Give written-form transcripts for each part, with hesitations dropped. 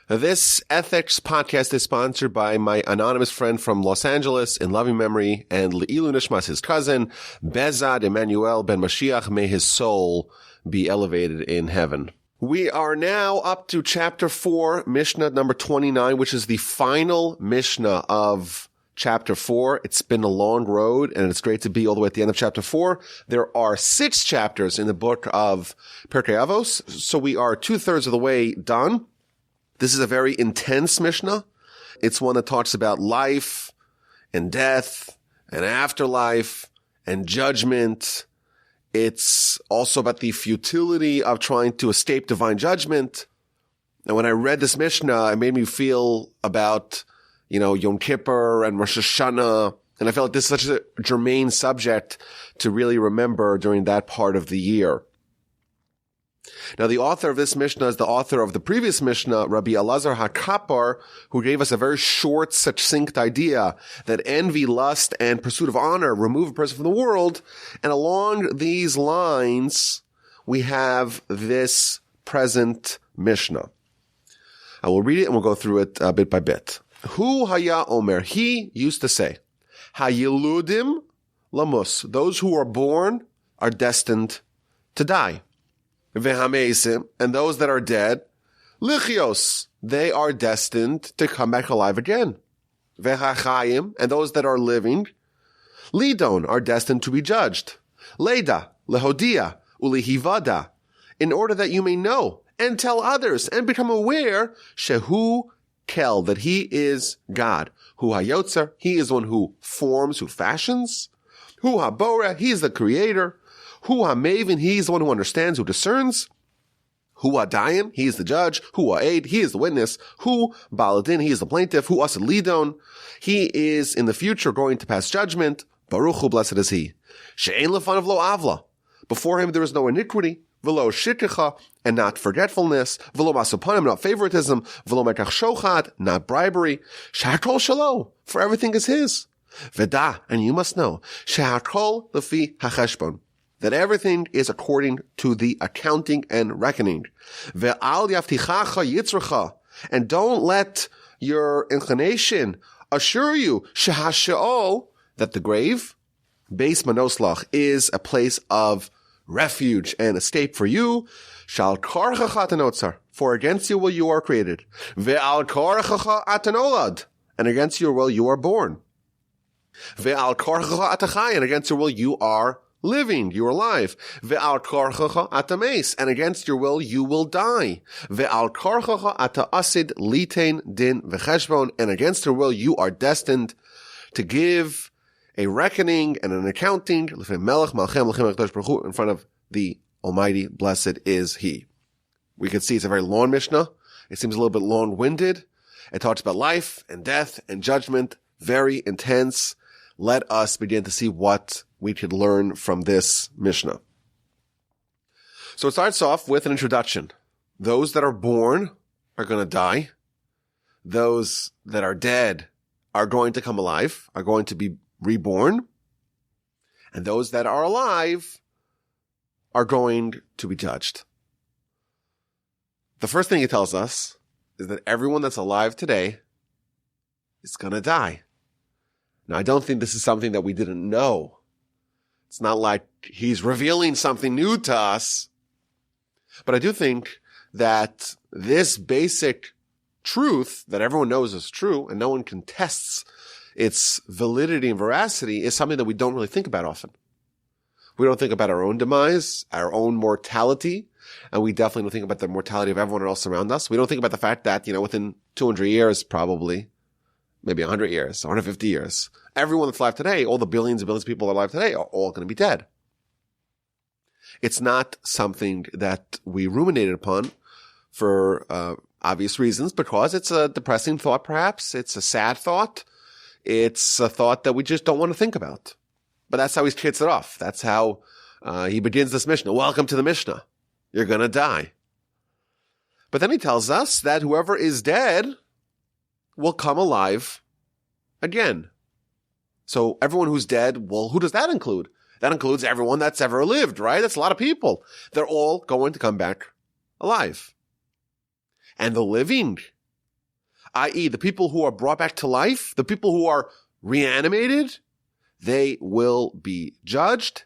This ethics podcast is sponsored by my anonymous friend from Los Angeles in loving memory and Le'ilu Nishmas, his cousin, Bezad Emmanuel ben Mashiach. May his soul be elevated in heaven. We are now up to chapter 4, Mishnah number 29, which is the final Mishnah of chapter 4. It's been a long road, and it's great to be all the way at the end of chapter 4. There are 6 chapters in the book of Pirkei Avos, so we are 2/3 of the way done. This is a very intense Mishnah. It's one that talks about life and death and afterlife and judgment. It's also about the futility of trying to escape divine judgment. And when I read this Mishnah, it made me feel about, Yom Kippur and Rosh Hashanah. And I felt like this is such a germane subject to really remember during that part of the year. Now, the author of this Mishnah is the author of the previous Mishnah, Rabbi Elazar HaKapar, who gave us a very short, succinct idea that envy, lust, and pursuit of honor remove a person from the world. And along these lines, we have this present Mishnah. I will read it and we'll go through it bit by bit. Hu haya omer, he used to say, Hayiludim lamus, those who are born are destined to die. Vehameisim, and those that are dead, lichios, they are destined to come back alive again. Vehachayim, and those that are living, lidon, are destined to be judged. Leda, lehodia, ulihivada, in order that you may know and tell others and become aware, shehu kel, that he is God. Hu hayotzer, he is one who forms, who fashions. Hu habora, he is the creator. Hu ha-maven, he is the one who understands, who discerns. Hu ha-dayan, he is the judge. Hu ha-aid, he is the witness. Hu baladin, he is the plaintiff. Hu asad lidon, he is in the future going to pass judgment. Baruch hu, blessed is he. She'ein lefanav lo avla, before him there is no iniquity. V'lo shikcha, and not forgetfulness. V'lo masupanim, not favoritism. V'lo mekach shochat, not bribery. She'hakol shalo, for everything is his. V'da, and you must know, she'hakol lefi hacheshbon, that everything is according to the accounting and reckoning. Ve'al yaftichacha yitzracha, and don't let your inclination assure you shehasheol, that the grave, beis manoslach, is a place of refuge and escape for you. Shal karchacha atanotzar, for against your will you are created. Ve'al karchacha atanolad, and against your will you are born. Ve'al karchacha atachai, and against your will you are living, you are alive. Ve'al karchacha atames, and against your will you will die. Ve'al karchacha ata asid litain din v'cheshbon, and against your will you are destined to give a reckoning and an accounting in front of the Almighty. Blessed is He. We can see it's a very long Mishnah. It seems a little bit long-winded. It talks about life and death and judgment. Very intense. Let us begin to see what we could learn from this Mishnah. So it starts off with an introduction. Those that are born are going to die. Those that are dead are going to come alive, are going to be reborn. And those that are alive are going to be judged. The first thing he tells us is that everyone that's alive today is going to die. Now, I don't think this is something that we didn't know. It's not like he's revealing something new to us. But I do think that this basic truth that everyone knows is true and no one contests its validity and veracity is something that we don't really think about often. We don't think about our own demise, our own mortality, and we definitely don't think about the mortality of everyone else around us. We don't think about the fact that, within 200 years, probably, maybe 100 years, 150 years, everyone that's alive today, all the billions and billions of people that are alive today are all going to be dead. It's not something that we ruminated upon for obvious reasons, because it's a depressing thought, perhaps. It's a sad thought. It's a thought that we just don't want to think about. But that's how he kicks it off. That's how he begins this Mishnah. Welcome to the Mishnah. You're going to die. But then he tells us that whoever is dead will come alive again. So everyone who's dead, well, who does that include? That includes everyone that's ever lived, right? That's a lot of people. They're all going to come back alive. And the living i.e. the people who are brought back to life, the people who are reanimated, they will be judged,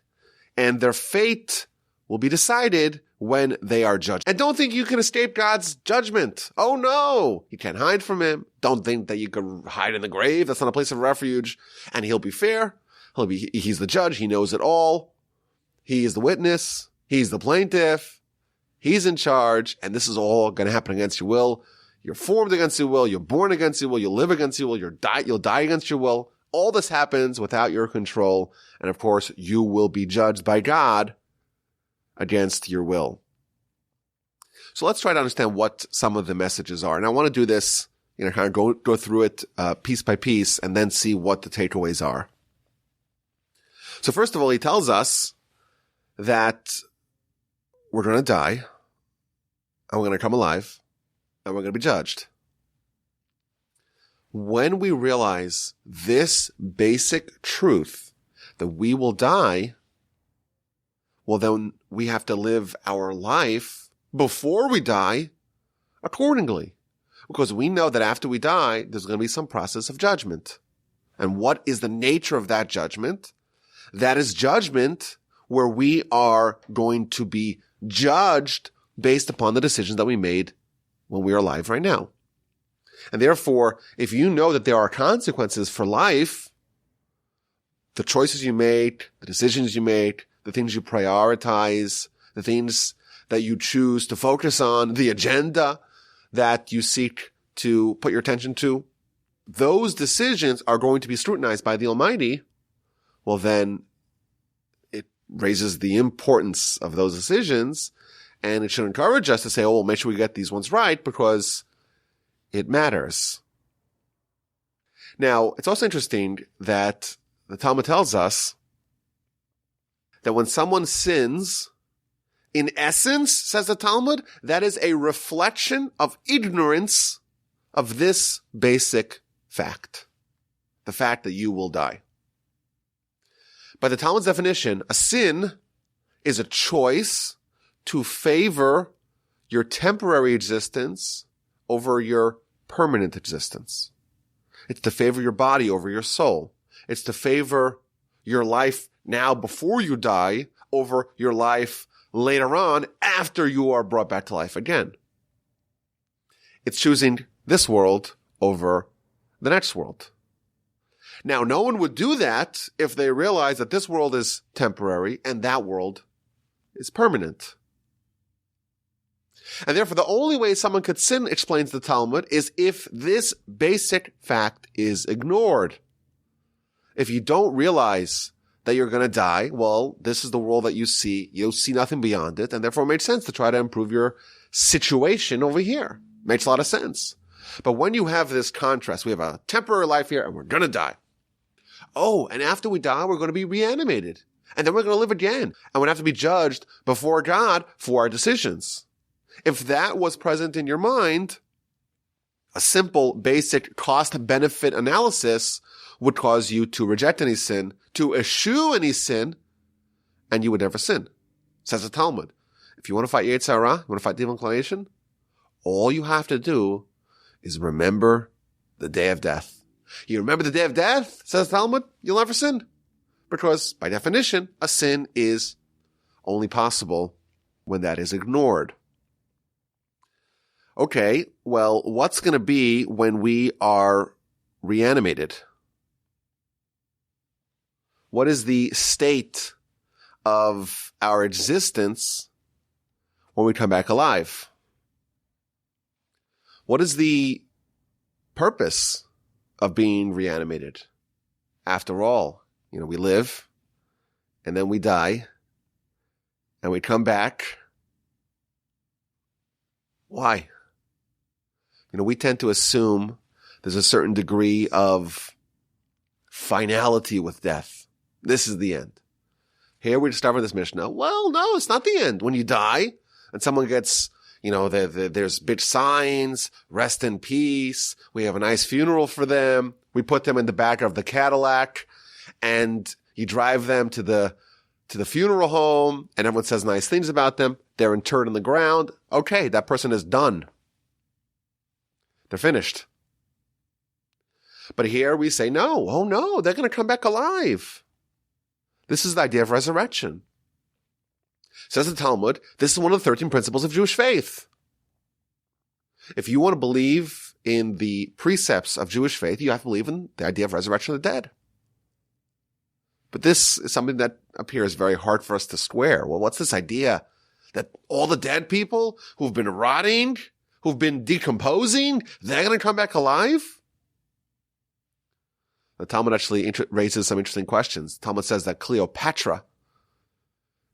and their fate will be decided when they are judged. And don't think you can escape God's judgment. Oh no! You can't hide from him. Don't think that you can hide in the grave. That's not a place of refuge. And he'll be fair. He's the judge. He knows it all. He is the witness. He's the plaintiff. He's in charge. And this is all going to happen against your will. You're formed against your will. You're born against your will. You live against your will. You'll die against your will. All this happens without your control. And of course, you will be judged by God against your will. So let's try to understand what some of the messages are. And I want to do this, kind of go through it piece by piece and then see what the takeaways are. So first of all, he tells us that we're going to die and we're going to come alive and we're going to be judged. When we realize this basic truth that we will die, well, then we have to live our life before we die accordingly. Because we know that after we die, there's going to be some process of judgment. And what is the nature of that judgment? That is judgment where we are going to be judged based upon the decisions that we made when we are alive right now. And therefore, if you know that there are consequences for life, the choices you make, the decisions you make, the things you prioritize, the things that you choose to focus on, the agenda that you seek to put your attention to, those decisions are going to be scrutinized by the Almighty. Well, then it raises the importance of those decisions, and it should encourage us to say, oh, well, make sure we get these ones right because it matters. Now, it's also interesting that the Talmud tells us that when someone sins, in essence, says the Talmud, that is a reflection of ignorance of this basic fact, the fact that you will die. By the Talmud's definition, a sin is a choice to favor your temporary existence over your permanent existence. It's to favor your body over your soul. It's to favor your life now before you die over your life later on after you are brought back to life again. It's choosing this world over the next world. Now, no one would do that if they realize that this world is temporary and that world is permanent. And therefore, the only way someone could sin, explains the Talmud, is if this basic fact is ignored. If you don't realize that you're going to die, well, this is the world that you see. You'll see nothing beyond it, and therefore it makes sense to try to improve your situation over here. Makes a lot of sense. But when you have this contrast, we have a temporary life here, and we're going to die. Oh, and after we die, we're going to be reanimated. And then we're going to live again. And we're going to have to be judged before God for our decisions. If that was present in your mind, a simple, basic cost-benefit analysis would cause you to reject any sin, to eschew any sin, and you would never sin. Says the Talmud. If you want to fight Yetzer Hara, you want to fight the evil inclination, all you have to do is remember the day of death. You remember the day of death, says the Talmud, you'll never sin. Because, by definition, a sin is only possible when that is ignored. Okay, well, what's going to be when we are reanimated? What is the state of our existence when we come back alive? What is the purpose of being reanimated? After all, we live and then we die and we come back. Why? We tend to assume there's a certain degree of finality with death. This is the end. Here we discover this Mishnah. Well, no, it's not the end. When you die and someone gets, there's big signs, rest in peace. We have a nice funeral for them. We put them in the back of the Cadillac and you drive them to the funeral home and everyone says nice things about them. They're interred in the ground. Okay, that person is done. They're finished. But here we say, no, oh no, they're going to come back alive. This is the idea of resurrection. Says the Talmud, this is one of the 13 principles of Jewish faith. If you want to believe in the precepts of Jewish faith, you have to believe in the idea of resurrection of the dead. But this is something that appears very hard for us to square. Well, what's this idea that all the dead people who've been rotting, who've been decomposing, they're going to come back alive? The Talmud actually raises some interesting questions. The Talmud says that Cleopatra,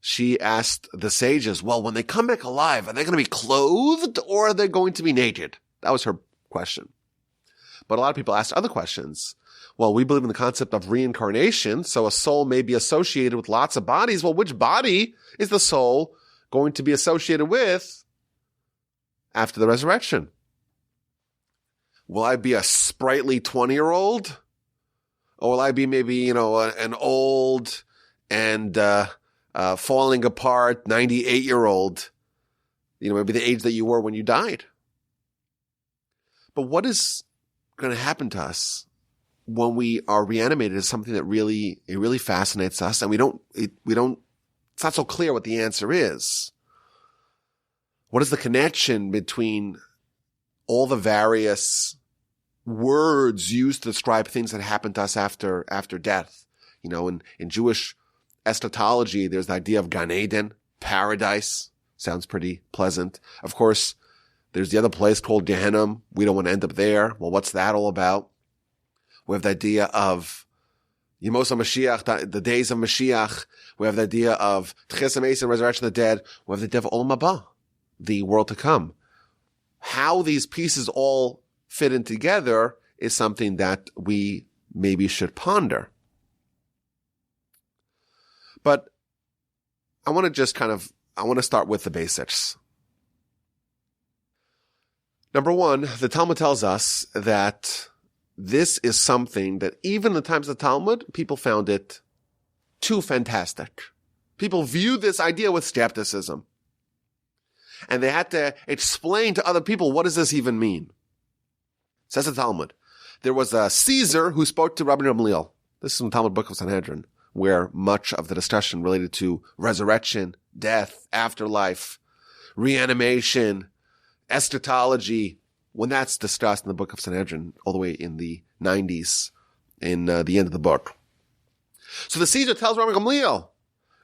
she asked the sages, well, when they come back alive, are they going to be clothed or are they going to be naked? That was her question. But a lot of people asked other questions. Well, we believe in the concept of reincarnation, so a soul may be associated with lots of bodies. Well, which body is the soul going to be associated with after the resurrection? Will I be a sprightly 20-year-old? Or will I be maybe, an old and falling apart 98-year-old? Maybe the age that you were when you died. But what is going to happen to us when we are reanimated is something that really fascinates us, and it's not so clear what the answer is. What is the connection between all the various words used to describe things that happen to us after death? In Jewish eschatology, there's the idea of Gan Eden, paradise. Sounds pretty pleasant. Of course, there's the other place called Gehenna. We don't want to end up there. Well, what's that all about? We have the idea of Yemos HaMashiach, the days of Mashiach. We have the idea of Tchias HaMeis and resurrection of the dead. We have the idea of Olam Haba, the world to come. How these pieces all fit in together is something that we maybe should ponder. But I want to start with the basics. Number one, the Talmud tells us that this is something that even in the times of the Talmud, people found it too fantastic. People viewed this idea with skepticism. And they had to explain to other people, what does this even mean? Says the Talmud. There was a Caesar who spoke to Rabbi Gamliel. This is from the Talmud book of Sanhedrin, where much of the discussion related to resurrection, death, afterlife, reanimation, eschatology, when that's discussed in the book of Sanhedrin, all the way in the 90s, in the end of the book. So the Caesar tells Rabbi Gamliel,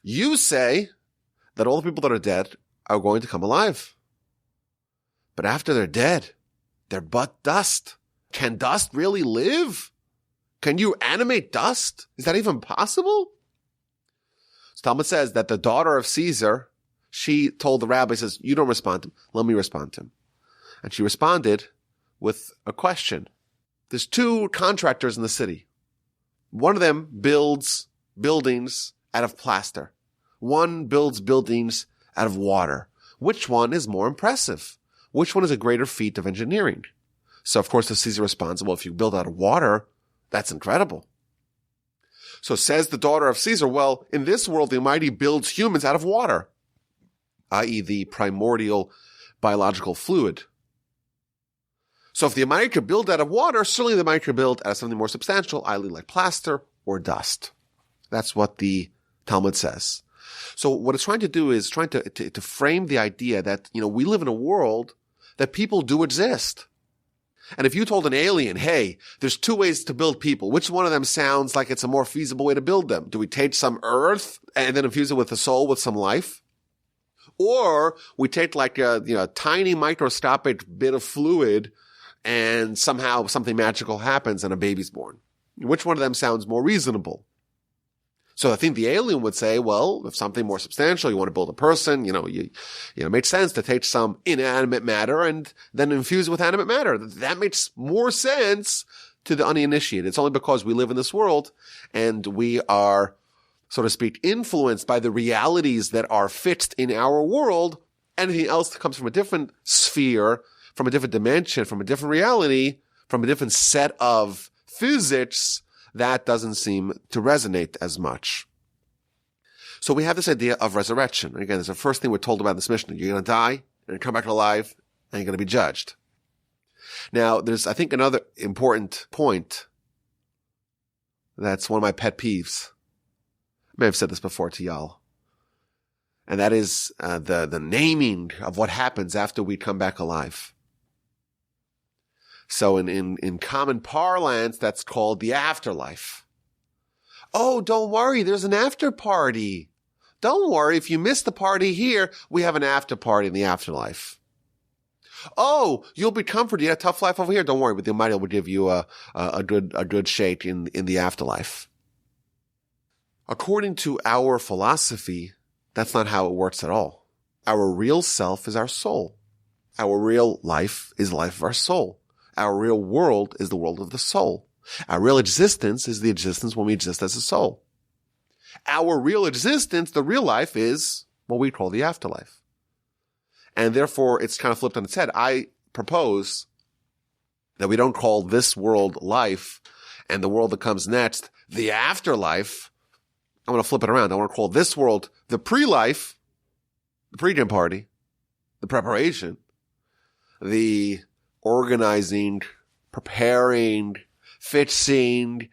you say that all the people that are dead are going to come alive. But after they're dead, they're but dust. Can dust really live? Can you animate dust? Is that even possible? So Talmud says that the daughter of Caesar, she told the rabbi, says, you don't respond to him. Let me respond to him. And she responded with a question. There's two contractors in the city. One of them builds buildings out of plaster. One builds buildings out of water. Which one is more impressive? Which one is a greater feat of engineering? So, of course, the Caesar responds, well, if you build out of water, that's incredible. So says the daughter of Caesar, well, in this world, the Almighty builds humans out of water, i.e. the primordial biological fluid. So if the Almighty could build out of water, certainly the Almighty could build out of something more substantial, i.e. like plaster or dust. That's what the Talmud says. So what it's trying to do is trying to frame the idea that, we live in a world that people do exist. And if you told an alien, hey, there's two ways to build people, which one of them sounds like it's a more feasible way to build them? Do we take some earth and then infuse it with a soul, with some life? Or we take like a tiny microscopic bit of fluid and somehow something magical happens and a baby's born? Which one of them sounds more reasonable? So I think the alien would say, well, if something more substantial, you want to build a person, it makes sense to take some inanimate matter and then infuse it with animate matter. That makes more sense to the uninitiated. It's only because we live in this world and we are, so to speak, influenced by the realities that are fixed in our world. Anything else that comes from a different sphere, from a different dimension, from a different reality, from a different set of physics, that doesn't seem to resonate as much. So we have this idea of resurrection. And again, it's the first thing we're told about in this Mishnah. You're going to die, you're going to come back alive, and you're going to be judged. Now, there's, I think, another important point that's one of my pet peeves. I may have said this before to y'all. And that is the naming of what happens after we come back alive. So in common parlance, that's called the afterlife. Oh, don't worry, there's an after party. Don't worry, if you miss the party here, we have an after party in the afterlife. Oh, you'll be comforted. You had a tough life over here. Don't worry, but the Almighty will give you a good shake in the afterlife. According to our philosophy, that's not how it works at all. Our real self is our soul. Our real life is the life of our soul. Our real world is the world of the soul. Our real existence is the existence when we exist as a soul. Our real existence, the real life, is what we call the afterlife. And therefore, it's kind of flipped on its head. I propose that we don't call this world life and the world that comes next the afterlife. I'm going to flip it around. I want to call this world the pre-life, the pre-gym party, the preparation, the organizing, preparing, fixing,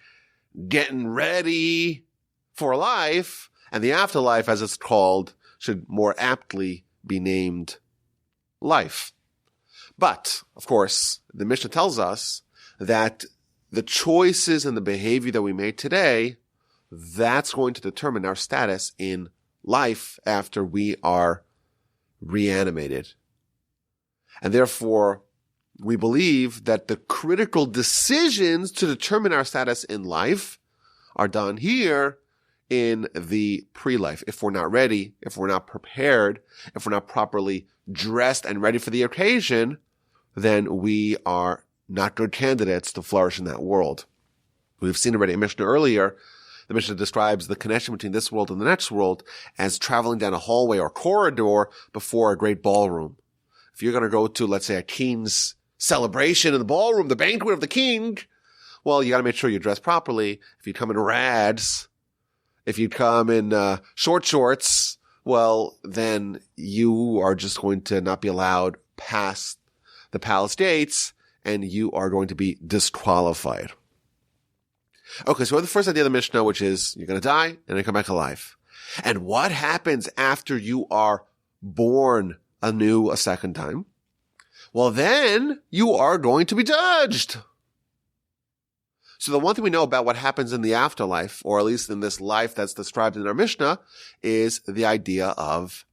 getting ready for life, and the afterlife, as it's called, should more aptly be named life. But, of course, the Mishnah tells us that the choices and the behavior that we made today, that's going to determine our status in life after we are reanimated. And therefore, we believe that the critical decisions to determine our status in life are done here in the pre-life. If we're not ready, if we're not prepared, if we're not properly dressed and ready for the occasion, then we are not good candidates to flourish in that world. We've seen already in Mishnah earlier, the Mishnah describes the connection between this world and the next world as traveling down a hallway or corridor before a great ballroom. If you're going to go to, let's say, a king's celebration in the ballroom, the banquet of the king, well, you got to make sure you're dressed properly. If you come in rags, if you come in short shorts, well, then you are just going to not be allowed past the palace gates, and you are going to be disqualified. Okay, so we have the first idea of the Mishnah, which is you're going to die and then come back alive. And what happens after you are born anew a second time? Well, then you are going to be judged. So the one thing we know about what happens in the afterlife, or at least in this life that's described in our Mishnah, is the idea of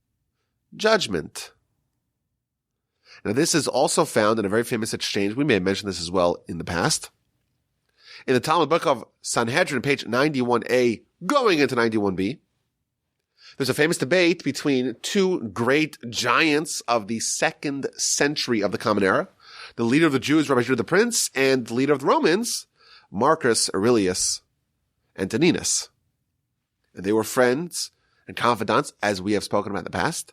judgment. Now, this is also found in a very famous exchange. We may have mentioned this as well in the past. In the Talmud book of Sanhedrin, page 91a, going into 91b, there's a famous debate between two great giants of the 2nd century of the Common Era. The leader of the Jews, Rabbi Judah the Prince, and the leader of the Romans, Marcus Aurelius Antoninus. And they were friends and confidants, as we have spoken about in the past.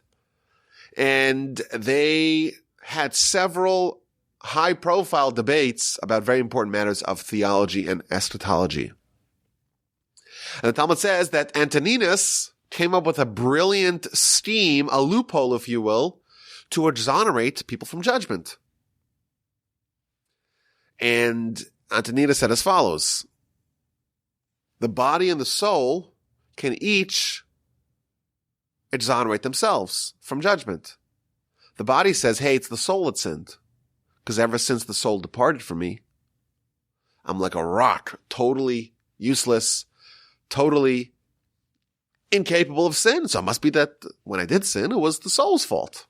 And they had several high-profile debates about very important matters of theology and eschatology. And the Talmud says that Antoninus came up with a brilliant scheme, a loophole, if you will, to exonerate people from judgment. And Antoninus said as follows: the body and the soul can each exonerate themselves from judgment. The body says, hey, it's the soul that sinned, because ever since the soul departed from me, I'm like a rock, totally useless, totally incapable of sin. So it must be that when I did sin, it was the soul's fault.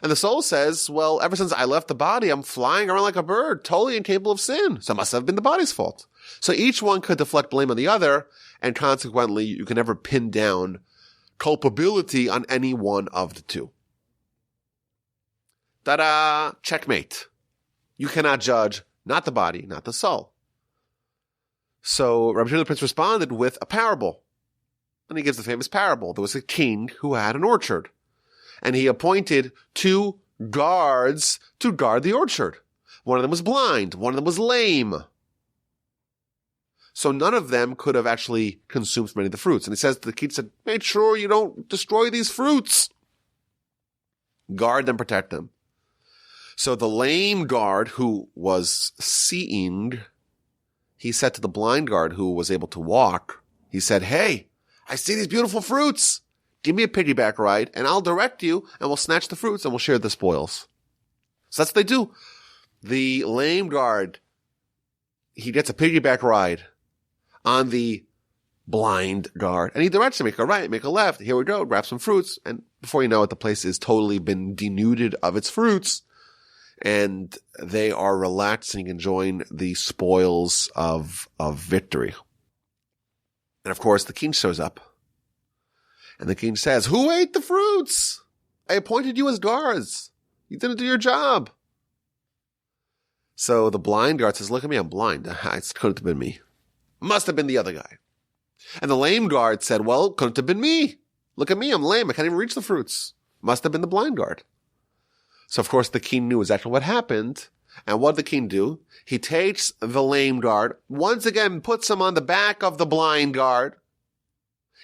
And the soul says, well, ever since I left the body, I'm flying around like a bird, totally incapable of sin. So it must have been the body's fault. So each one could deflect blame on the other, and consequently, you can never pin down culpability on any one of the two. Ta-da! Checkmate. You cannot judge not the body, not the soul. So Rabbi Judah the Prince responded with a parable. And he gives the famous parable. There was a king who had an orchard, and he appointed 2 guards to guard the orchard. One of them was blind. One of them was lame. So none of them could have actually consumed many of the fruits. And he says to the king, said, make sure you don't destroy these fruits. Guard them, protect them. So the lame guard, who was seeing, he said to the blind guard who was able to walk, he said, "Hey, I see these beautiful fruits. Give me a piggyback ride and I'll direct you and we'll snatch the fruits and we'll share the spoils." So that's what they do. The lame guard, he gets a piggyback ride on the blind guard and he directs him, make a right, make a left. Here we go, grab some fruits. And before you know it, the place has totally been denuded of its fruits and they are relaxing, enjoying the spoils of victory. And of course, the king shows up. And the king says, "Who ate the fruits? I appointed you as guards. You didn't do your job." So the blind guard says, "Look at me, I'm blind. It couldn't have been me. Must have been the other guy." And the lame guard said, "Well, it couldn't have been me. Look at me, I'm lame. I can't even reach the fruits. Must have been the blind guard." So of course the king knew exactly what happened. And what did the king do? He takes the lame guard, once again puts him on the back of the blind guard.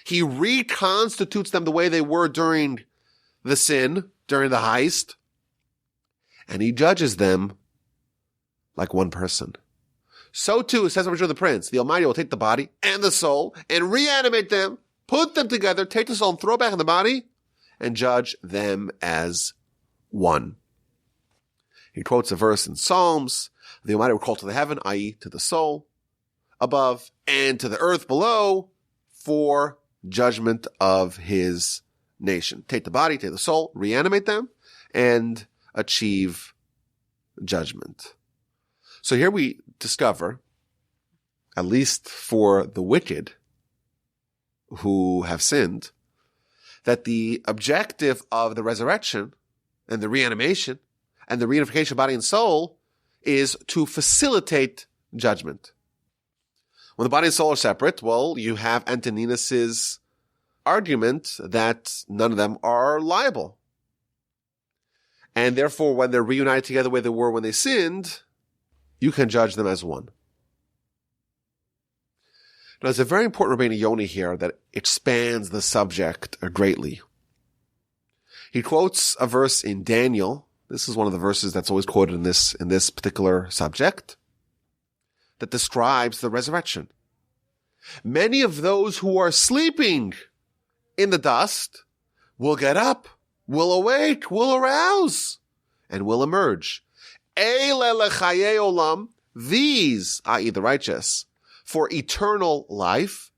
He reconstitutes them the way they were during the sin, during the heist. And he judges them like one person. So too, says the prince, the Almighty will take the body and the soul and reanimate them, put them together, take the soul and throw it back in the body, and judge them as one. He quotes a verse in Psalms, the Almighty will call to the heaven, i.e. to the soul above, and to the earth below for judgment of his nation. Take the body, take the soul, reanimate them, and achieve judgment. So here we discover, at least for the wicked who have sinned, that the objective of the resurrection and the reanimation and the reunification of body and soul is to facilitate judgment. When the body and soul are separate, well, you have Antoninus's argument that none of them are liable. And therefore, when they're reunited together the way they were when they sinned, you can judge them as one. Now, there's a very important Rabbeinu Yoni here that expands the subject greatly. He quotes a verse in Daniel. This is one of the verses that's always quoted in this particular subject, that describes the resurrection. Many of those who are sleeping in the dust will get up, will awake, will arouse, and will emerge. Eile lechaye olam, these, i.e. the righteous, for eternal life.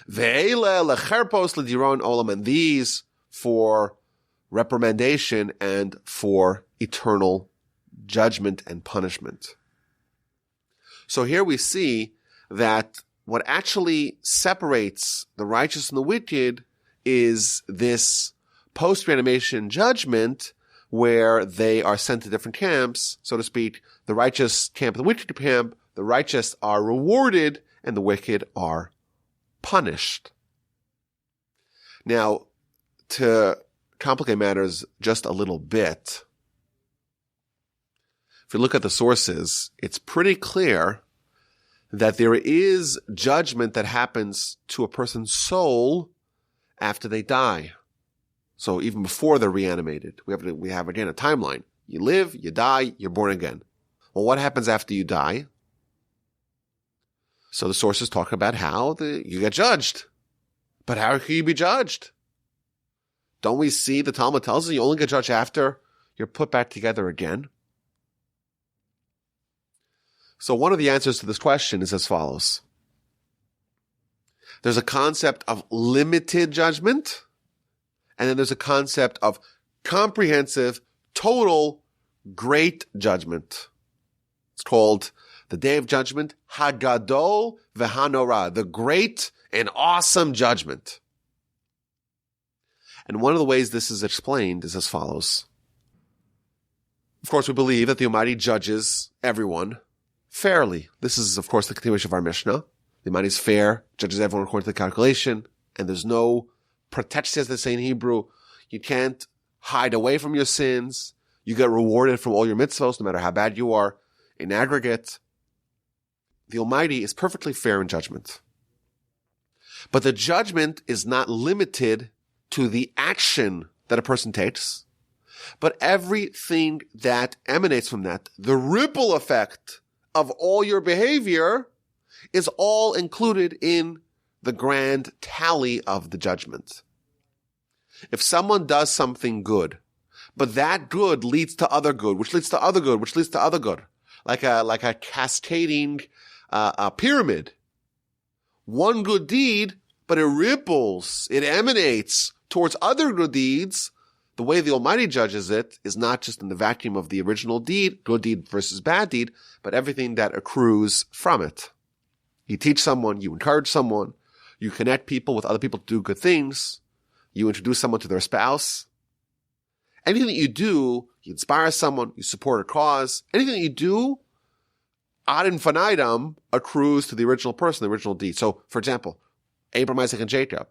Ve'eile lecherpos lediron olam, and these for reprimandation and for eternal judgment and punishment. So here we see that what actually separates the righteous and the wicked is this post-reanimation judgment where they are sent to different camps, so to speak. The righteous camp and the wicked camp, the righteous are rewarded and the wicked are punished. Now, to complicate matters just a little bit, if you look at the sources, it's pretty clear that there is judgment that happens to a person's soul after they die. So even before they're reanimated, we have again a timeline. You live, you die, you're born again. Well, what happens after you die? So the sources talk about how you get judged. But how can you be judged? Don't we see the Talmud tells us you only get judged after you're put back together again? So one of the answers to this question is as follows. There's a concept of limited judgment, and then there's a concept of comprehensive, total, great judgment. It's called the Day of Judgment, Hagadol v'Hanorah, the great and awesome judgment. And one of the ways this is explained is as follows. Of course, we believe that the Almighty judges everyone fairly. This is, of course, the continuation of our Mishnah. The Almighty is fair, judges everyone according to the calculation, and there's no protection, as they say in Hebrew. You can't hide away from your sins. You get rewarded from all your mitzvos, no matter how bad you are. In aggregate, the Almighty is perfectly fair in judgment. But the judgment is not limited to the action that a person takes, but everything that emanates from that, the ripple effect of all your behavior, is all included in the grand tally of the judgment. If someone does something good, but that good leads to other good, which leads to other good, which leads to other good, like a cascading a pyramid. One good deed, but it ripples, it emanates towards other good deeds. The way the Almighty judges it is not just in the vacuum of the original deed, good deed versus bad deed, but everything that accrues from it. You teach someone, you encourage someone, you connect people with other people to do good things, you introduce someone to their spouse. Anything that you do, you inspire someone, you support a cause, anything that you do, ad infinitum, accrues to the original person, the original deed. So, for example, Abraham, Isaac, and Jacob.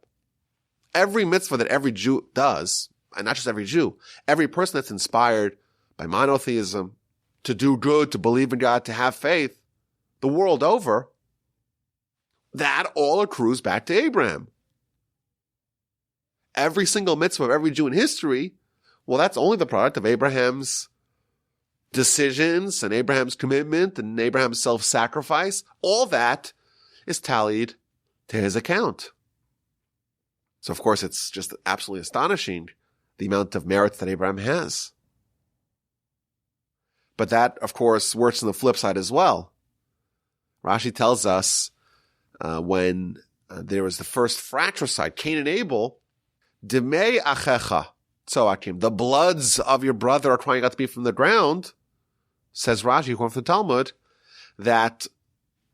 Every mitzvah that every Jew does, and not just every Jew, every person that's inspired by monotheism, to do good, to believe in God, to have faith, the world over, that all accrues back to Abraham. Every single mitzvah of every Jew in history, well, that's only the product of Abraham's decisions and Abraham's commitment and Abraham's self-sacrifice. All that is tallied to his account. So, of course, it's just absolutely astonishing the amount of merit that Abraham has. But that, of course, works on the flip side as well. Rashi tells us when there was the first fratricide, Cain and Abel, Demei achecha tzoakim, the bloods of your brother are crying out to me from the ground, says Rashi, according to the Talmud, that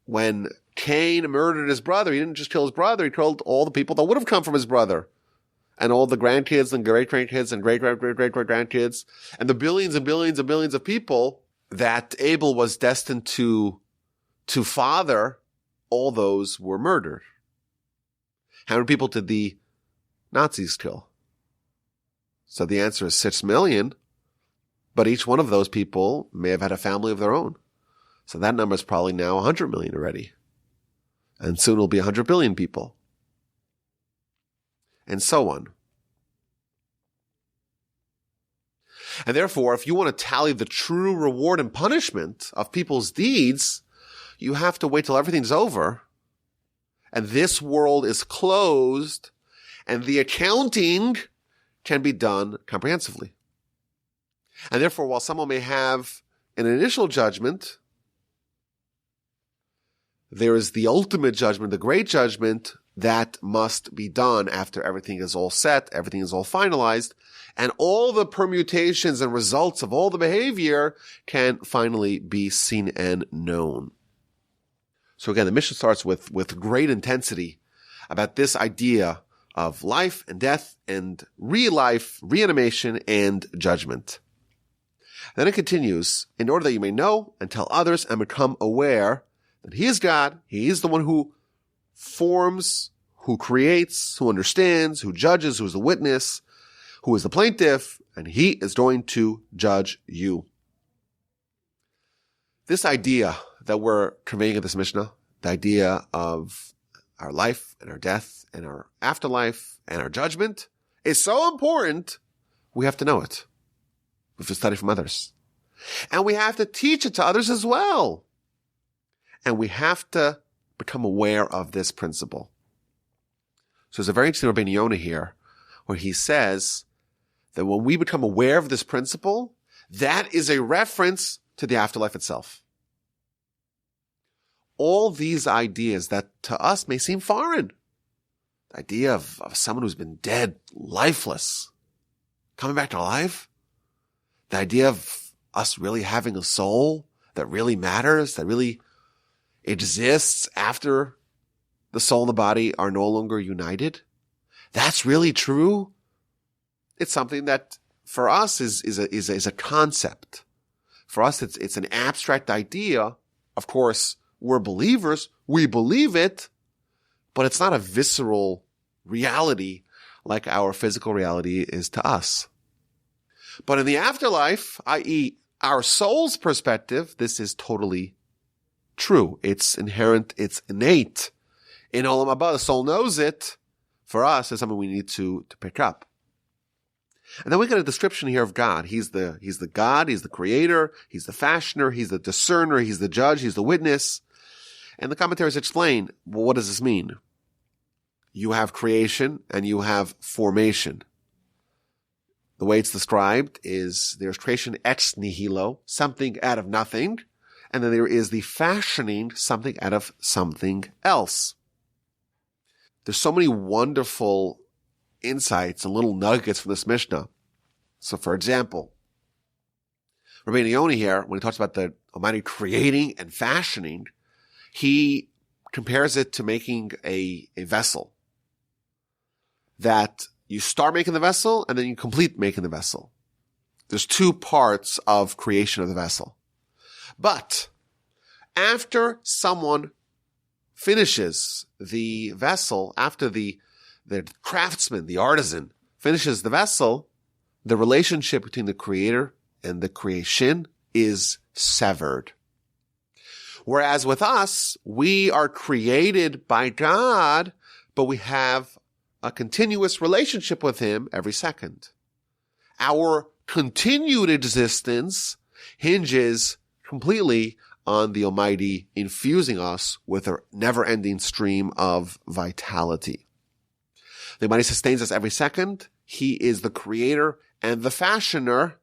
when Cain murdered his brother, he didn't just kill his brother, he killed all the people that would have come from his brother. And all the grandkids and great-grandkids and great-great-great-great-grandkids and the billions and billions and billions of people that Abel was destined to father, all those were murdered. How many people did the Nazis kill? So the answer is 6 million, but each one of those people may have had a family of their own. So that number is probably now 100 million already. And soon it'll be 100 billion people. And so on. And therefore, if you want to tally the true reward and punishment of people's deeds, you have to wait till everything's over, and this world is closed, and the accounting can be done comprehensively. And therefore, while someone may have an initial judgment, there is the ultimate judgment, the great judgment, that must be done after everything is all set, everything is all finalized, and all the permutations and results of all the behavior can finally be seen and known. So again, the Mishnah starts with great intensity about this idea of life and death and re-life, reanimation, and judgment. Then it continues, in order that you may know and tell others and become aware that He is God, He is the one who forms, who creates, who understands, who judges, who is the witness, who is the plaintiff, and He is going to judge you. This idea that we're conveying in this Mishnah, the idea of our life and our death and our afterlife and our judgment, is so important, we have to know it. We have to study from others. And we have to teach it to others as well. And we have to become aware of this principle. So there's a very interesting Rabbeinu Yonah here, where he says that when we become aware of this principle, that is a reference to the afterlife itself. All these ideas that to us may seem foreign, the idea of someone who's been dead, lifeless, coming back to life, the idea of us really having a soul that really matters, that really exists after the soul and the body are no longer united, that's really true. It's something that for us is a concept. For us, it's an abstract idea. Of course, we're believers. We believe it, but it's not a visceral reality like our physical reality is to us. But in the afterlife, i.e., our soul's perspective, this is totally true. It's inherent. It's innate. In Olam Haba, the soul knows it. For us, it's something we need to pick up. And then we get a description here of God. He's the God. He's the creator. He's the fashioner. He's the discerner. He's the judge. He's the witness. And the commentaries explain, well, what does this mean? You have creation and you have formation. The way it's described is there's creation ex nihilo, something out of nothing, and then there is the fashioning something out of something else. There's so many wonderful insights and little nuggets from this Mishnah. So for example, Rabbeinu Yoni here, when he talks about the Almighty creating and fashioning, he compares it to making a vessel. That you start making the vessel and then you complete making the vessel. There's two parts of creation of the vessel. But after someone finishes the vessel, after the craftsman, the artisan, finishes the vessel, the relationship between the creator and the creation is severed. Whereas with us, we are created by God, but we have a continuous relationship with Him every second. Our continued existence hinges completely on the Almighty infusing us with a never-ending stream of vitality. The Almighty sustains us every second. He is the creator and the fashioner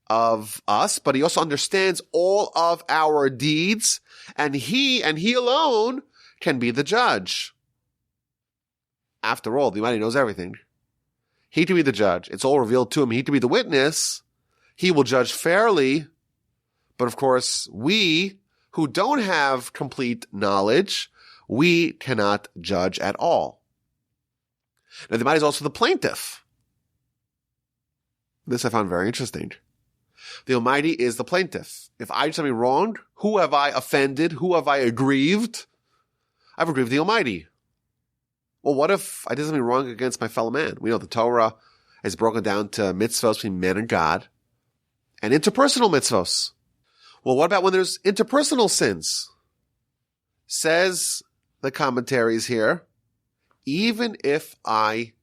of us, but He also understands all of our deeds, and He alone can be the judge. After all, the Almighty knows everything. He to be the judge. It's all revealed to Him. He to be the witness. He will judge fairly. But of course, we who don't have complete knowledge, we cannot judge at all. Now, the Almighty is also the plaintiff. This I found very interesting. The Almighty is the plaintiff. If I do something wrong, who have I offended? Who have I aggrieved? I've aggrieved the Almighty. Well, what if I did something wrong against my fellow man? We know the Torah is broken down to mitzvos between man and God and interpersonal mitzvos. Well, what about when there's interpersonal sins? Says the commentaries here, even if I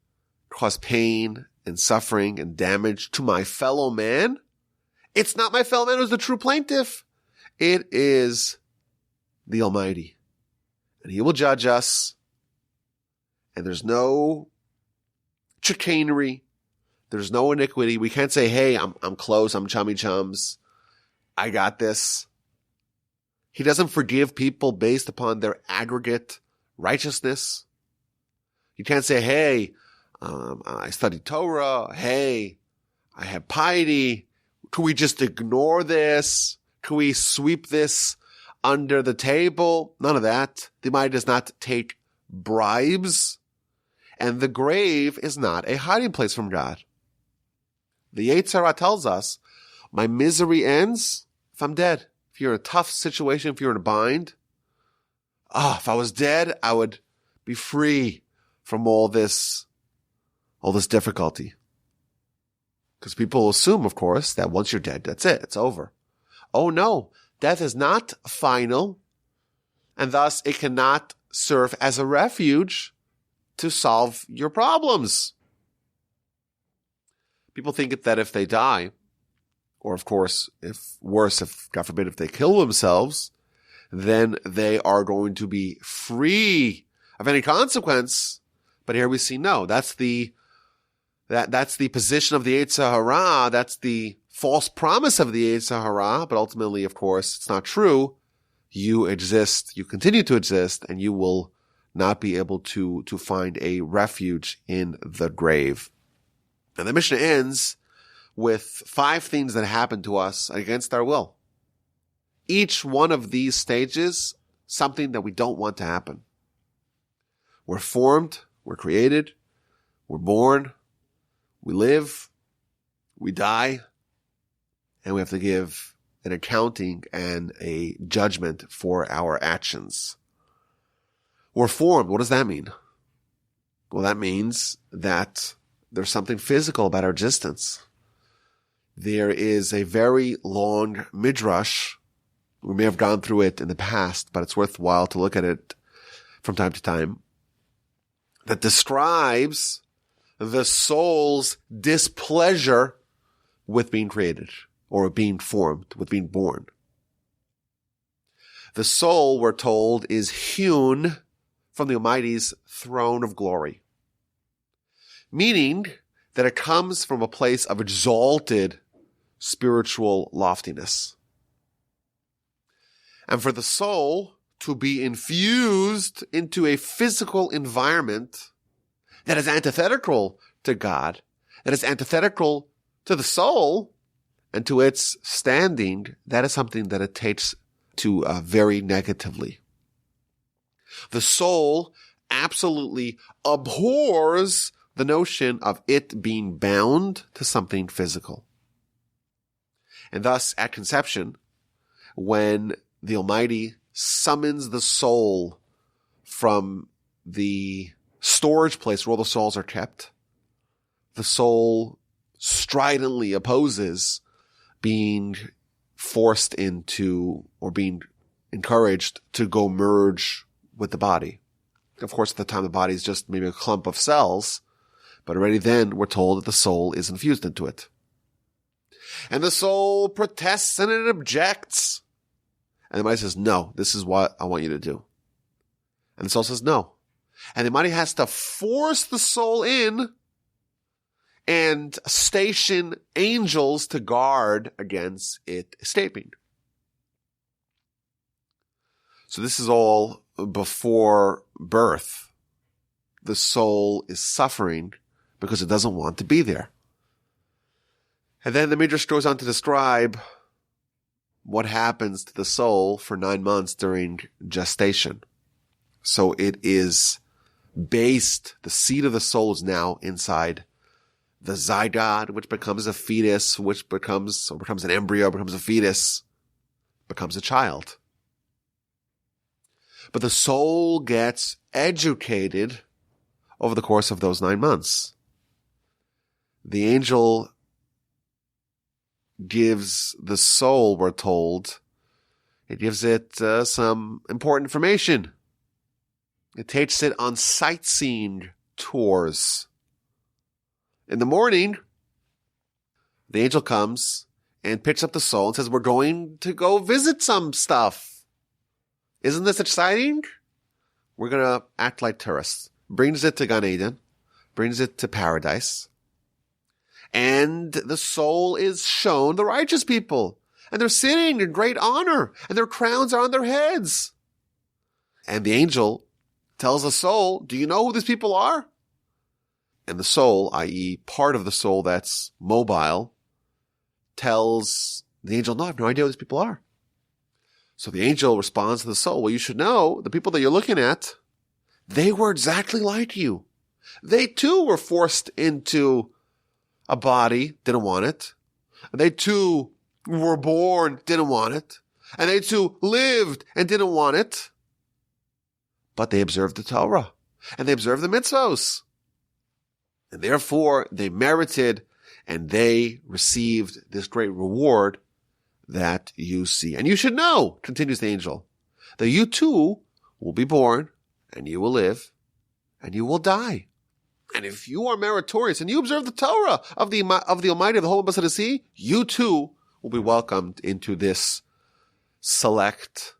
cause pain and suffering and damage to my fellow man, it's not my fellow man who's the true plaintiff. It is the Almighty. And He will judge us. And there's no chicanery. There's no iniquity. We can't say, hey, I'm close. I'm chummy chums. I got this. He doesn't forgive people based upon their aggregate righteousness. You can't say, hey, I studied Torah. Hey, I have piety. Can we just ignore this? Can we sweep this under the table? None of that. The Almighty does not take bribes. And the grave is not a hiding place from God. The Yetzer Hara tells us, my misery ends if I'm dead. If you're in a tough situation, if you're in a bind, if I was dead, I would be free from all this difficulty. Because people assume, of course, that once you're dead, that's it. It's over. Oh no, death is not final, and thus it cannot serve as a refuge to solve your problems. People think that if they die, or of course, if God forbid, if they kill themselves, then they are going to be free of any consequence. But here we see, no, that's the position of the Yetzer Hara. That's the false promise of the Yetzer Hara. But ultimately, of course, it's not true. You exist, you continue to exist, and you will not be able to find a refuge in the grave. And the Mishnah ends with 5 things that happen to us against our will. Each one of these stages, something that we don't want to happen. We're formed, we're created, we're born, we live, we die, and we have to give an accounting and a judgment for our actions. We're formed. What does that mean? Well, that means that there's something physical about our existence. There is a very long midrash. We may have gone through it in the past, but it's worthwhile to look at it from time to time, that describes the soul's displeasure with being created or being formed, with being born. The soul, we're told, is hewn from the Almighty's throne of glory, meaning that it comes from a place of exalted spiritual loftiness. And for the soul to be infused into a physical environment that is antithetical to God, that is antithetical to the soul and to its standing, that is something that it takes to very negatively. The soul absolutely abhors the notion of it being bound to something physical. And thus, at conception, when the Almighty summons the soul from the storage place where all the souls are kept, the soul stridently opposes being forced into or being encouraged to go merge with the body. Of course, at the time, the body is just maybe a clump of cells, but already then we're told that the soul is infused into it. And the soul protests and it objects. And the Almighty says, no, this is what I want you to do. And the soul says, no. And the Almighty has to force the soul in and station angels to guard against it escaping. So this is all before birth. The soul is suffering because it doesn't want to be there. And then the Midrash goes on to describe what happens to the soul for 9 months during gestation. So it is based, the seed of the soul is now inside the zygote, which becomes a fetus, which becomes an embryo, becomes a fetus, becomes a child. But the soul gets educated over the course of those 9 months. The angel gives the soul, we're told, it gives it some important information. It takes it on sightseeing tours. In the morning, the angel comes and picks up the soul and says, we're going to go visit some stuff. Isn't this exciting? We're going to act like tourists. Brings it to Gan Eden, brings it to paradise. And the soul is shown the righteous people. And they're sitting in great honor. And their crowns are on their heads. And the angel tells the soul, do you know who these people are? And the soul, i.e. part of the soul that's mobile, tells the angel, no, I have no idea who these people are. So the angel responds to the soul, well, you should know the people that you're looking at, they were exactly like you. They too were forced into a body, didn't want it. And they too were born, didn't want it. And they too lived and didn't want it. But they observed the Torah. And they observed the mitzvos. And therefore they merited and they received this great reward that you see. And you should know, continues the angel, that you too will be born and you will live and you will die. And if you are meritorious and you observe the Torah of the Almighty of the whole of the sea, you too will be welcomed into this select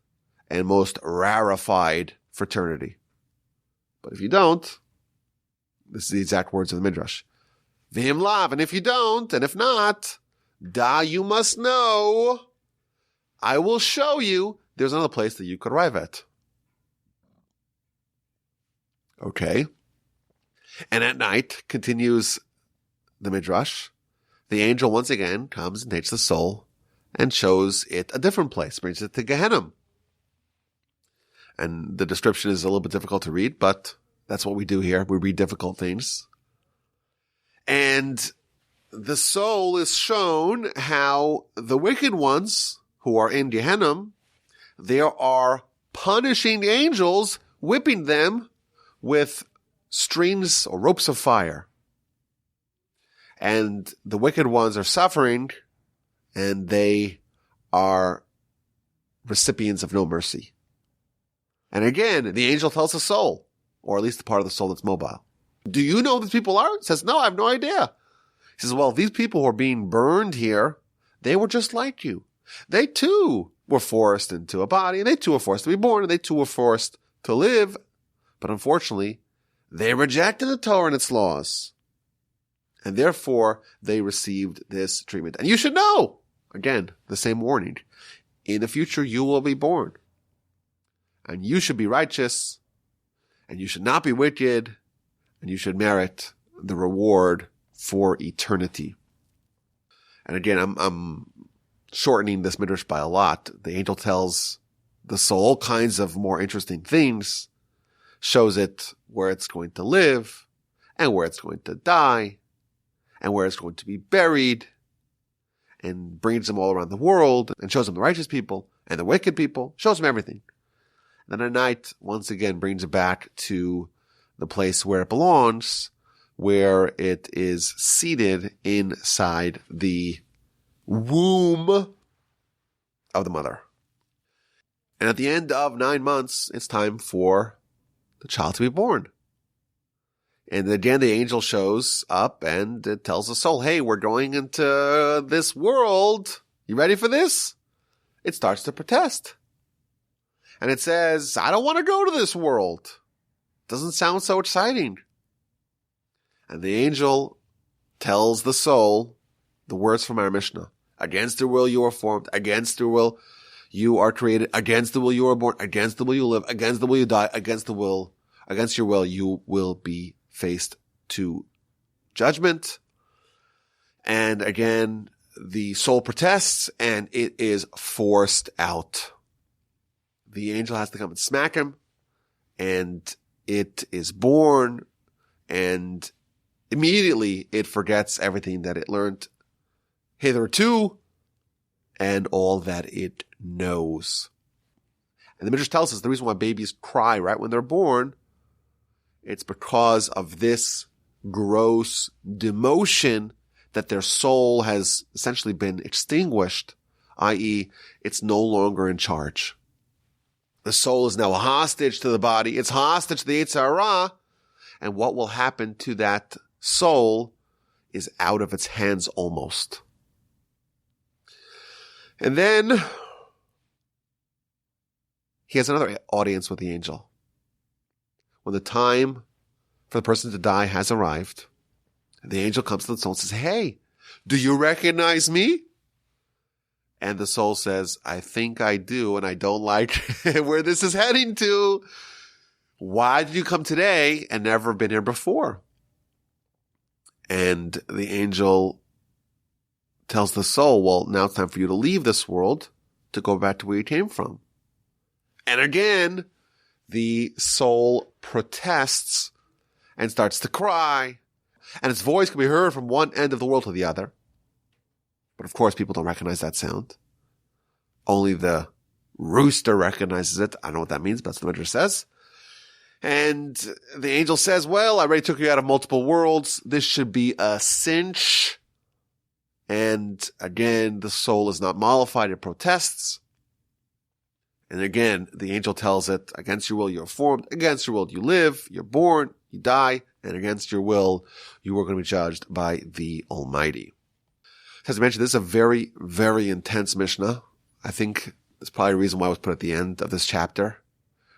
and most rarefied fraternity. But if you don't, this is the exact words of the Midrash. V'im lav, and if you don't, and if not, da, you must know, I will show you there's another place that you could arrive at. Okay. And at night, continues the Midrash, the angel once again comes and takes the soul and shows it a different place, brings it to Gehenna. And the description is a little bit difficult to read, but that's what we do here. We read difficult things. And the soul is shown how the wicked ones who are in Gehenna, they are punishing the angels, whipping them with strings or ropes of fire. And the wicked ones are suffering, and they are recipients of no mercy. And again, the angel tells the soul, or at least the part of the soul that's mobile, do you know who these people are? It says, no, I have no idea. He says, well, these people who are being burned here, they were just like you. They too were forced into a body, and they too were forced to be born, and they too were forced to live. But unfortunately, they rejected the Torah and its laws. And therefore, they received this treatment. And you should know, again, the same warning. In the future, you will be born. And you should be righteous. And you should not be wicked. And you should merit the reward for eternity. And again, I'm shortening this midrash by a lot. The angel tells the soul all kinds of more interesting things, shows it where it's going to live, and where it's going to die, and where it's going to be buried, and brings them all around the world, and shows them the righteous people and the wicked people, shows them everything. Then at night, once again, brings it back to the place where it belongs, where it is seated inside the womb of the mother. And at the end of 9 months, it's time for the child to be born. And again, the angel shows up and it tells the soul, hey, we're going into this world. You ready for this? It starts to protest. And it says, I don't want to go to this world. Doesn't sound so exciting. And the angel tells the soul the words from our Mishnah. Against their will you are formed. Against their will you are created. Against the will you are born. Against the will you live. Against the will you die. Against your will you will be faced to judgment. And again, the soul protests and it is forced out. The angel has to come and smack him, and it is born, and immediately it forgets everything that it learned hitherto and all that it knows. And the Midrash tells us the reason why babies cry right when they're born, it's because of this gross demotion that their soul has essentially been extinguished, i.e., it's no longer in charge. The soul is now a hostage to the body. It's hostage to the Yetzer Hara. And what will happen to that soul is out of its hands almost. And then he has another audience with the angel. When the time for the person to die has arrived, the angel comes to the soul and says, hey, do you recognize me? And the soul says, I think I do, and I don't like where this is heading to. Why did you come today and never been here before? And the angel tells the soul, well, now it's time for you to leave this world to go back to where you came from. And again, the soul protests and starts to cry. And its voice can be heard from one end of the world to the other. But of course, people don't recognize that sound. Only the rooster recognizes it. I don't know what that means, but that's what the Midrash says. And the angel says, well, I already took you out of multiple worlds. This should be a cinch. And again, the soul is not mollified. It protests. And again, the angel tells it, against your will you are formed. Against your will you live. You're born. You die. And against your will, you are going to be judged by the Almighty. As I mentioned, this is a very, very intense Mishnah. I think that's probably the reason why it was put at the end of this chapter,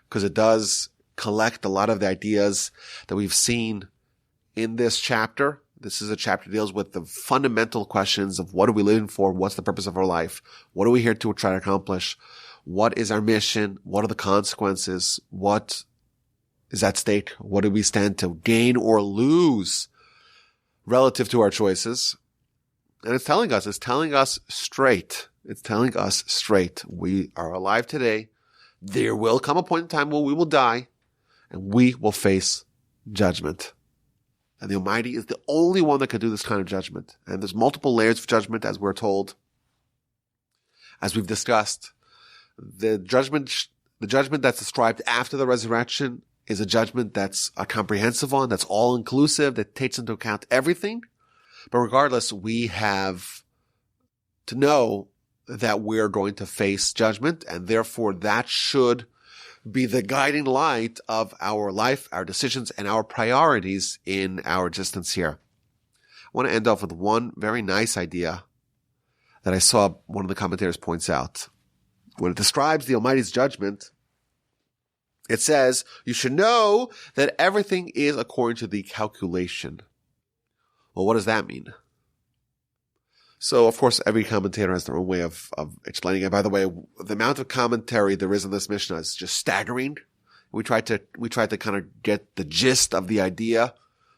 because it does collect a lot of the ideas that we've seen in this chapter. This is a chapter that deals with the fundamental questions of what are we living for? What's the purpose of our life? What are we here to try to accomplish? What is our mission? What are the consequences? What is at stake? What do we stand to gain or lose relative to our choices? And it's telling us straight. We are alive today. There will come a point in time when we will die and we will face judgment. And the Almighty is the only one that can do this kind of judgment. And there's multiple layers of judgment, as we're told. As we've discussed, the judgment that's described after the resurrection is a judgment that's a comprehensive one, that's all inclusive, that takes into account everything. But regardless, we have to know that we're going to face judgment, and therefore that should be the guiding light of our life, our decisions, and our priorities in our existence here. I want to end off with one very nice idea that I saw one of the commentators points out. when it describes the Almighty's judgment, it says, you should know that everything is according to the calculation. Well, what does that mean? So, of course, every commentator has their own way of explaining it. By the way, the amount of commentary there is in this Mishnah is just staggering. We tried to kind of get the gist of the idea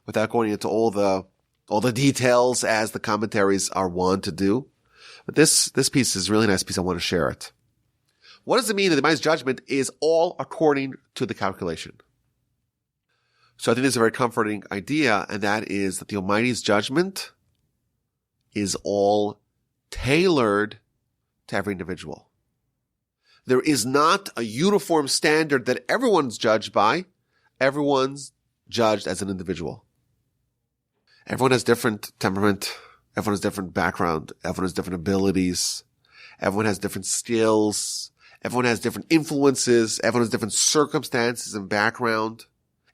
without going into all the details as the commentaries are wont to do. But this piece is a really nice piece. I want to share it. What does it mean that the Almighty's judgment is all according to the calculation? So I think this is a very comforting idea, and that is that the Almighty's judgment is all tailored to every individual. There is not a uniform standard that everyone's judged by. Everyone's judged as an individual. Everyone has different temperament. Everyone has different background. Everyone has different abilities. Everyone has different skills. Everyone has different influences. Everyone has different circumstances and background.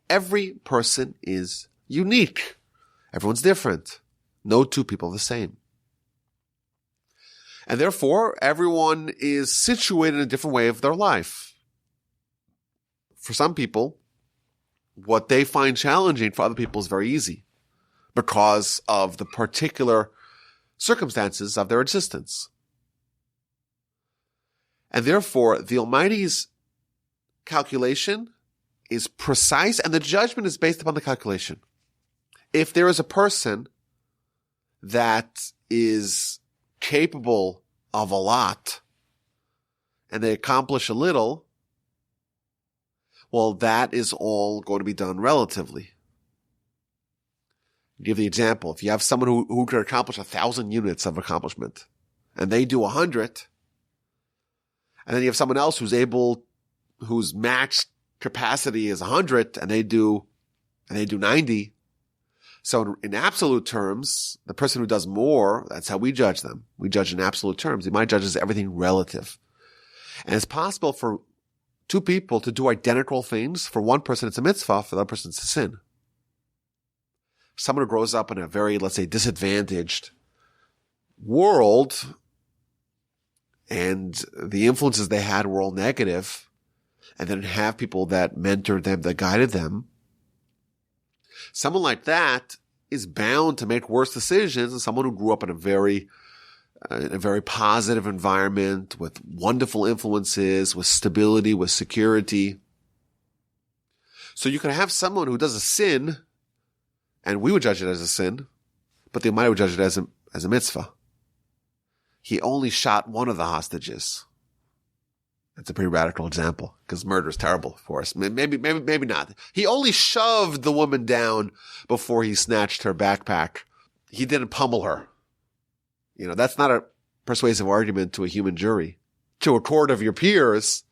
Every person is unique. Everyone's different. No two people are the same. And therefore, everyone is situated in a different way of their life. For some people, what they find challenging for other people is very easy because of the particular circumstances of their existence. And therefore, the Almighty's calculation is precise, and the judgment is based upon the calculation. If there is a person that is capable of a lot and they accomplish a little, well, that is all going to be done relatively. I'll give the example. If you have someone who could accomplish 1,000 units of accomplishment and they do 100, and then you have someone else whose max capacity is 100 and they do 90. So in absolute terms, the person who does more, that's how we judge them. We judge in absolute terms. The mind judges everything relative. And it's possible for two people to do identical things. For one person, it's a mitzvah. For the other person, it's a sin. Someone who grows up in a very, let's say, disadvantaged world, and the influences they had were all negative, and then have people that mentored them, that guided them, someone like that is bound to make worse decisions than someone who grew up in a very positive environment with wonderful influences, with stability, with security. So you can have someone who does a sin, and we would judge it as a sin, but the Almighty would judge it as a mitzvah. He only shot one of the hostages. That's a pretty radical example because murder is terrible for us. Maybe not. He only shoved the woman down before he snatched her backpack. He didn't pummel her. That's not a persuasive argument to a human jury, to a court of your peers.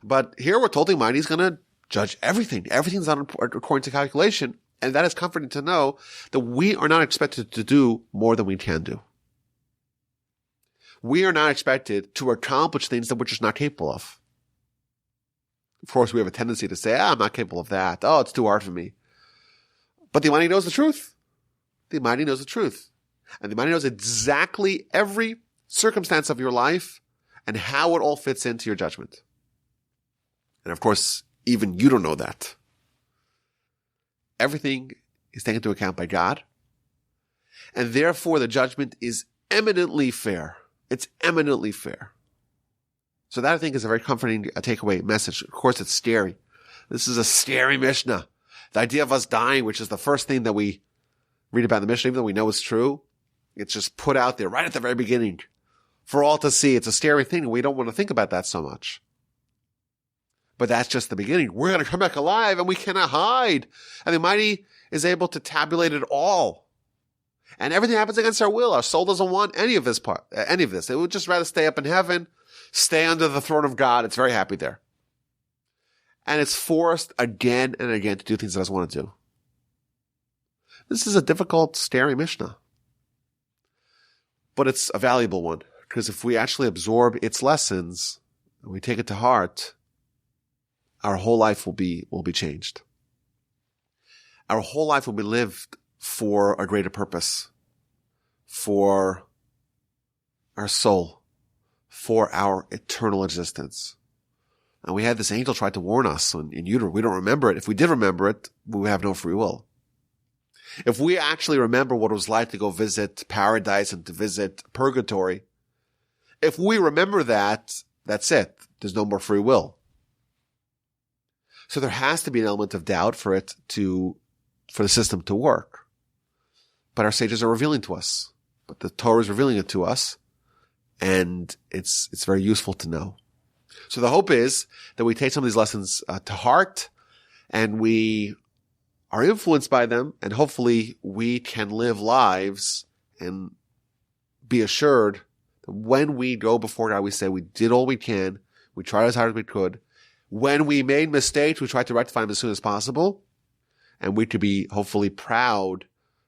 But here we're told the Almighty is going to judge everything. Everything's done according to calculation. And that is comforting to know that we are not expected to do more than we can do. We are not expected to accomplish things that we're just not capable of. Of course, we have a tendency to say, I'm not capable of that. Oh, it's too hard for me. But the Almighty knows the truth. The Almighty knows the truth. And the Almighty knows exactly every circumstance of your life and how it all fits into your judgment. And of course, even you don't know that. Everything is taken into account by God. And therefore, the judgment is eminently fair. It's eminently fair. So that, I think, is a very comforting takeaway message. Of course, it's scary. This is a scary Mishnah. The idea of us dying, which is the first thing that we read about in the Mishnah, even though we know it's true, it's just put out there right at the very beginning for all to see. It's a scary thing, and we don't want to think about that so much. But that's just the beginning. We're going to come back alive, and we cannot hide. And the Almighty is able to tabulate it all. And everything happens against our will. Our soul doesn't want any of this. It would just rather stay up in heaven, stay under the throne of God. It's very happy there. And it's forced again and again to do things it doesn't want to do. This is a difficult, scary Mishnah. But it's a valuable one. Because if we actually absorb its lessons and we take it to heart, our whole life will be changed. Our whole life will be lived for a greater purpose, for our soul, for our eternal existence. And we had this angel try to warn us in utero. We don't remember it. If we did remember it, we would have no free will. If we actually remember what it was like to go visit paradise and to visit purgatory, if we remember that, that's it. There's no more free will. So there has to be an element of doubt for the system to work. But our sages are revealing to us. But the Torah is revealing it to us. And it's very useful to know. So the hope is that we take some of these lessons to heart and we are influenced by them, and hopefully we can live lives and be assured that when we go before God, we say we did all we can, we tried as hard as we could. When we made mistakes, we tried to rectify them as soon as possible, and we could be hopefully proud,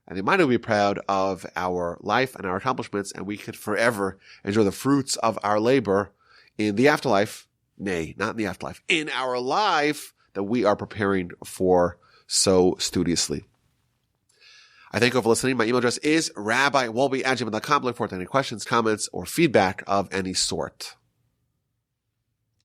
and they might be proud of our life and our accomplishments, and we could forever enjoy the fruits of our labor in the afterlife. Nay, not in the afterlife. In our life that we are preparing for so studiously. I thank you for listening. My email address is rabbiwolbe@gmail.com. Look forward to any questions, comments, or feedback of any sort.